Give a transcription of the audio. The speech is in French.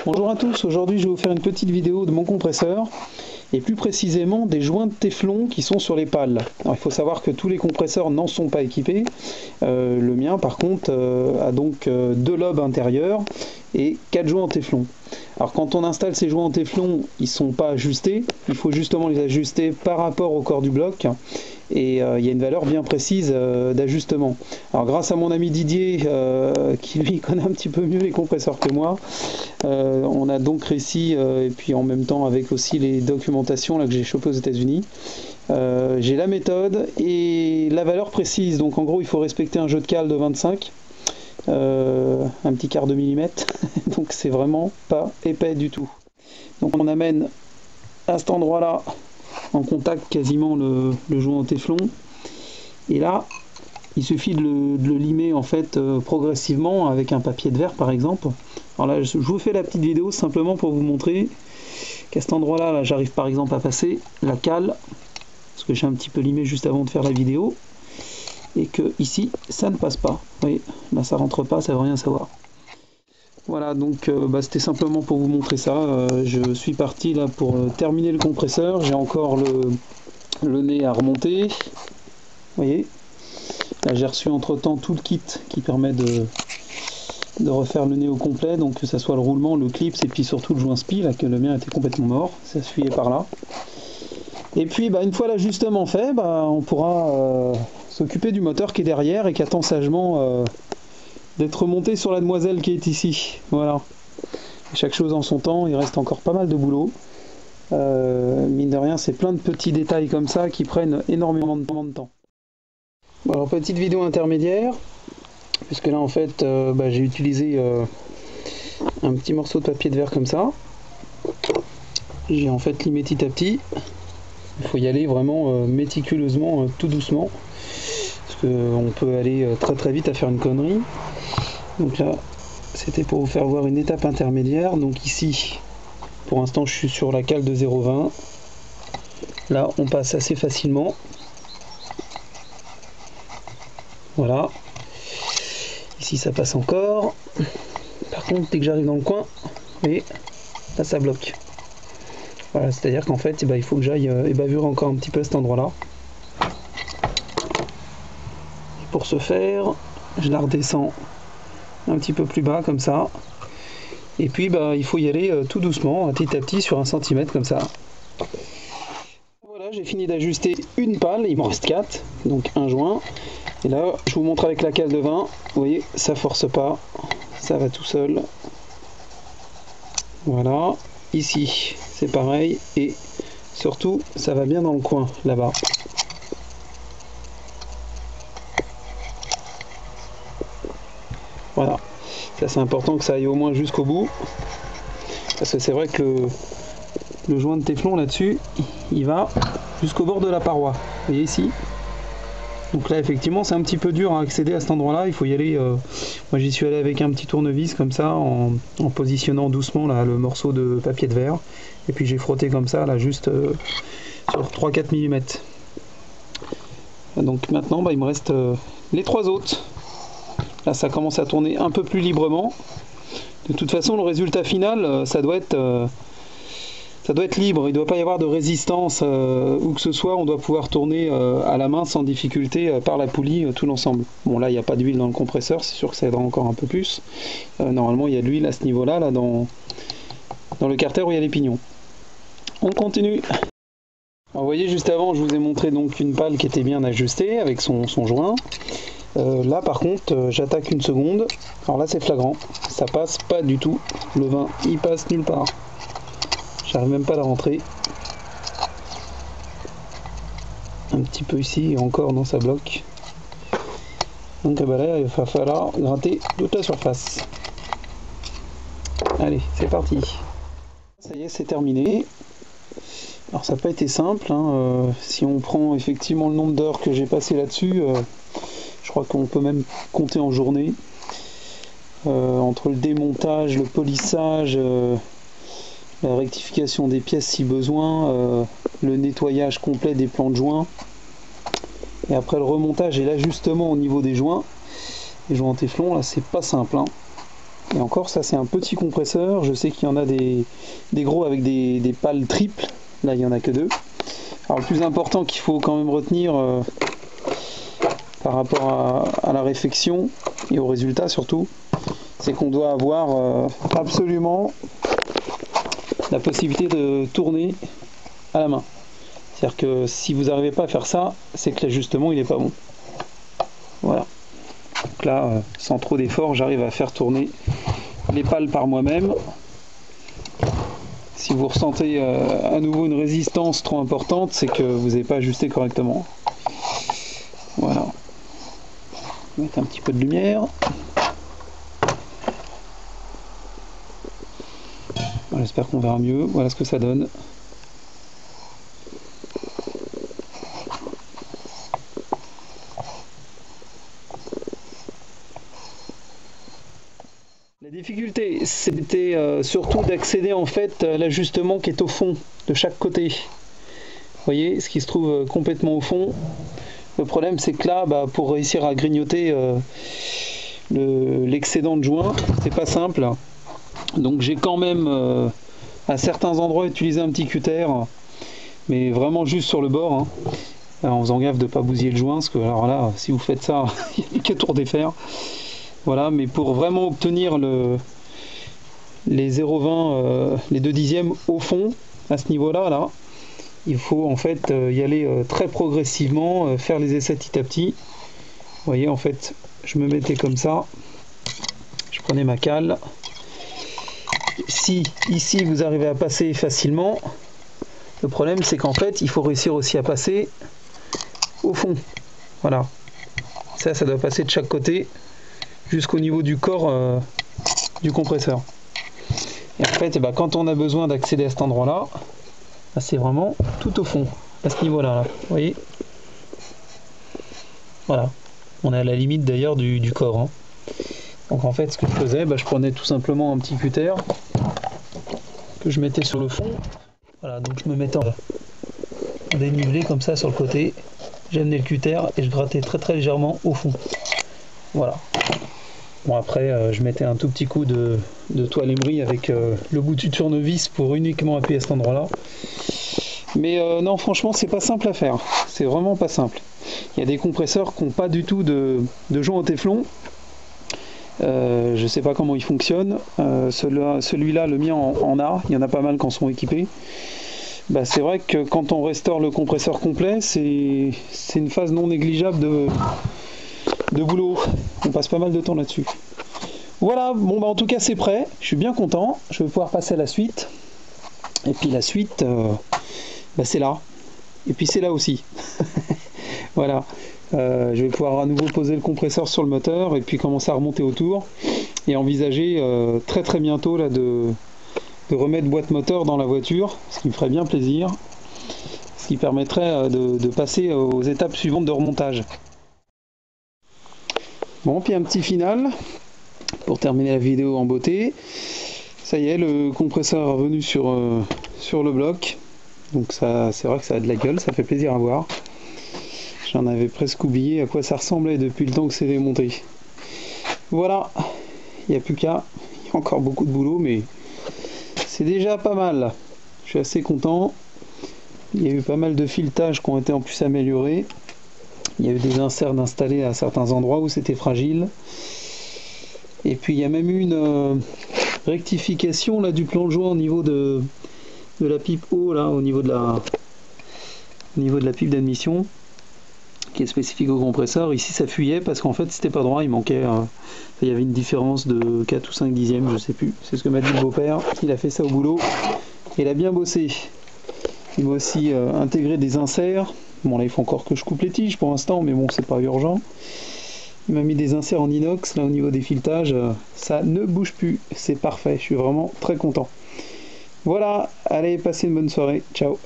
Bonjour à tous, aujourd'hui je vais vous faire une petite vidéo de mon compresseur et plus précisément des joints de téflon qui sont sur les pales. Alors, il faut savoir que tous les compresseurs n'en sont pas équipés. Le mien par contre a donc 2 lobes intérieurs et 4 joints en téflon. Alors quand on installe ces joints en téflon, ils ne sont pas ajustés, il faut justement les ajuster par rapport au corps du bloc. Et il y a une valeur bien précise d'ajustement. Alors grâce à mon ami Didier, qui lui connaît un petit peu mieux les compresseurs que moi, on a donc réussi, et puis en même temps avec aussi les documentations là, que j'ai chopées aux États-Unis, j'ai la méthode et la valeur précise. Donc en gros il faut respecter un jeu de cale de 25, un petit quart de millimètre, donc c'est vraiment pas épais du tout. Donc on amène à cet endroit là en contact quasiment le joint en téflon, et là il suffit de le limer en fait progressivement avec un papier de verre par exemple. Alors là je vous fais la petite vidéo simplement pour vous montrer qu'à cet endroit là, j'arrive par exemple à passer la cale, parce que j'ai un petit peu limé juste avant de faire la vidéo, et que ici ça ne passe pas. Vous voyez, là ça rentre pas, ça veut rien savoir. Voilà, donc c'était simplement pour vous montrer ça. Je suis parti là pour terminer le compresseur. J'ai encore le nez à remonter. Vous voyez, là j'ai reçu entre temps tout le kit qui permet de refaire le nez au complet, donc que ça soit le roulement, le clips et puis surtout le joint spi, là que le mien était complètement mort, ça se fuyait par là. Et puis une fois l'ajustement fait, on pourra s'occuper du moteur qui est derrière et qui attend sagement d'être remonté sur la demoiselle qui est ici. Voilà. Chaque chose en son temps, il reste encore pas mal de boulot. Mine de rien, c'est plein de petits détails comme ça qui prennent énormément de temps. Bon, alors petite vidéo intermédiaire, puisque là en fait j'ai utilisé un petit morceau de papier de verre comme ça. J'ai en fait limé petit à petit. Il faut y aller vraiment méticuleusement, tout doucement, parce qu'on peut aller très très vite à faire une connerie. Donc là c'était pour vous faire voir une étape intermédiaire. Donc ici pour l'instant je suis sur la cale de 0,20. Là on passe assez facilement, voilà. Ici ça passe encore. Par contre dès que j'arrive dans le coin, et là ça bloque. Voilà, c'est à dire qu'en fait il faut que j'aille ébavurer encore un petit peu à cet endroit là. Et pour ce faire je la redescends un petit peu plus bas comme ça, et puis il faut y aller tout doucement, petit à petit, sur 1 cm comme ça. Voilà, j'ai fini d'ajuster une pale, il m'en reste 4, donc un joint, et là je vous montre avec la cale de 20, vous voyez ça force pas, ça va tout seul. Voilà, ici c'est pareil, et surtout ça va bien dans le coin là-bas. Voilà, ça c'est important que ça aille au moins jusqu'au bout, parce que c'est vrai que le joint de téflon là-dessus, il va jusqu'au bord de la paroi. Vous voyez ici. Donc là effectivement c'est un petit peu dur à accéder à cet endroit-là, il faut y aller. Moi j'y suis allé avec un petit tournevis comme ça, en positionnant doucement là, le morceau de papier de verre, et puis j'ai frotté comme ça là juste sur 3-4 mm. Donc maintenant il me reste les 3 autres. Là ça commence à tourner un peu plus librement. De toute façon le résultat final ça doit être libre, il ne doit pas y avoir de résistance où que ce soit, on doit pouvoir tourner à la main sans difficulté par la poulie tout l'ensemble. Bon là il n'y a pas d'huile dans le compresseur, c'est sûr que ça aidera encore un peu plus. Normalement il y a de l'huile à ce niveau là, dans le carter où il y a les pignons. On continue. Alors, vous voyez juste avant je vous ai montré donc une pale qui était bien ajustée avec son joint. Là par contre j'attaque une seconde, alors là c'est flagrant, ça passe pas du tout, le vin il passe nulle part, j'arrive même pas à la rentrer, un petit peu ici et encore non ça bloque, donc là il va falloir gratter toute la surface. Allez c'est parti, ça y est c'est terminé. Alors ça n'a pas été simple, si on prend effectivement le nombre d'heures que j'ai passé là-dessus, je crois qu'on peut même compter en journée, entre le démontage, le polissage, la rectification des pièces si besoin, le nettoyage complet des plans de joints, et après le remontage et l'ajustement au niveau des joints en téflon. Là c'est pas simple, Et encore, ça c'est un petit compresseur. Je sais qu'il y en a des gros avec des pales triples. Là, il n'y en a que 2. Alors le plus important qu'il faut quand même retenir par rapport à la réflexion et au résultat surtout, c'est qu'on doit avoir absolument la possibilité de tourner à la main. C'est-à-dire que si vous n'arrivez pas à faire ça, c'est que l'ajustement il n'est pas bon. Voilà. Donc là, sans trop d'effort, j'arrive à faire tourner les pales par moi-même. Si vous ressentez à nouveau une résistance trop importante, c'est que vous n'avez pas ajusté correctement. Voilà. On va mettre un petit peu de lumière. J'espère qu'on verra mieux. Voilà ce que ça donne. La difficulté, c'était surtout d'accéder en fait à l'ajustement qui est au fond de chaque côté. Vous voyez, ce qui se trouve complètement au fond. Le problème, c'est que là, pour réussir à grignoter l'excédent de joint, c'est pas simple. Donc j'ai quand même à certains endroits utilisé un petit cutter, mais vraiment juste sur le bord, hein, en faisant gaffe de ne pas bousiller le joint, parce que alors là, si vous faites ça, il n'y a qu'à tout défaire. Voilà, mais pour vraiment obtenir les 0,20, les 2 dixièmes au fond, à ce niveau-là, là, il faut en fait y aller très progressivement, faire les essais petit à petit. Vous voyez, en fait, je me mettais comme ça, je prenais ma cale. Si ici vous arrivez à passer facilement, le problème c'est qu'en fait, il faut réussir aussi à passer au fond. Voilà. Ça doit passer de chaque côté jusqu'au niveau du corps du compresseur. Et en fait, quand on a besoin d'accéder à cet endroit-là, c'est vraiment tout au fond, à ce niveau-là. Vous voyez? Voilà. On est à la limite d'ailleurs du corps. Hein. Donc en fait, ce que je faisais, je prenais tout simplement un petit cutter que je mettais sur le fond. Voilà, donc je me mettais en dénivelé comme ça sur le côté. J'amenais le cutter et je grattais très très légèrement au fond. Voilà. Bon après, je mettais un tout petit coup de toile émery avec le bout du tournevis pour uniquement appuyer à cet endroit-là. Mais non, franchement, c'est pas simple à faire. C'est vraiment pas simple. Il y a des compresseurs qui n'ont pas du tout de joint au téflon. Je sais pas comment il fonctionne. Celui-là, le mien en a. Il y en a pas mal qui en sont équipés. C'est vrai que quand on restaure le compresseur complet, c'est une phase non négligeable de boulot. On passe pas mal de temps là-dessus. Voilà, bon en tout cas c'est prêt. Je suis bien content. Je vais pouvoir passer à la suite. Et puis la suite, c'est là. Et puis c'est là aussi. Voilà. Je vais pouvoir à nouveau poser le compresseur sur le moteur et puis commencer à remonter autour et envisager très très bientôt là, de remettre boîte moteur dans la voiture, ce qui me ferait bien plaisir, ce qui permettrait de passer aux étapes suivantes de remontage. Bon, puis un petit final pour terminer la vidéo en beauté. Ça y est, le compresseur est revenu sur le bloc, donc ça, c'est vrai que ça a de la gueule, ça fait plaisir à voir. J'en avais presque oublié à quoi ça ressemblait depuis le temps que c'est démonté. Voilà, il n'y a plus qu'à. Il y a encore beaucoup de boulot, mais c'est déjà pas mal. Je suis assez content. Il y a eu pas mal de filetages qui ont été en plus améliorés. Il y a eu des inserts installés à certains endroits où c'était fragile. Et puis il y a même eu une rectification là, du plan de joint au niveau de la pipe haut, là, au niveau de la pipe d'admission, qui est spécifique au compresseur. Ici ça fuyait parce qu'en fait c'était pas droit, il manquait il y avait une différence de 4 ou 5 dixièmes, je sais plus, c'est ce que m'a dit le beau-père. Il a fait ça au boulot et il a bien bossé. Il m'a aussi intégré des inserts. Bon là il faut encore que je coupe les tiges pour l'instant, mais bon c'est pas urgent. Il m'a mis des inserts en inox là au niveau des filetages, ça ne bouge plus, c'est parfait, je suis vraiment très content. Voilà, allez, passez une bonne soirée, ciao.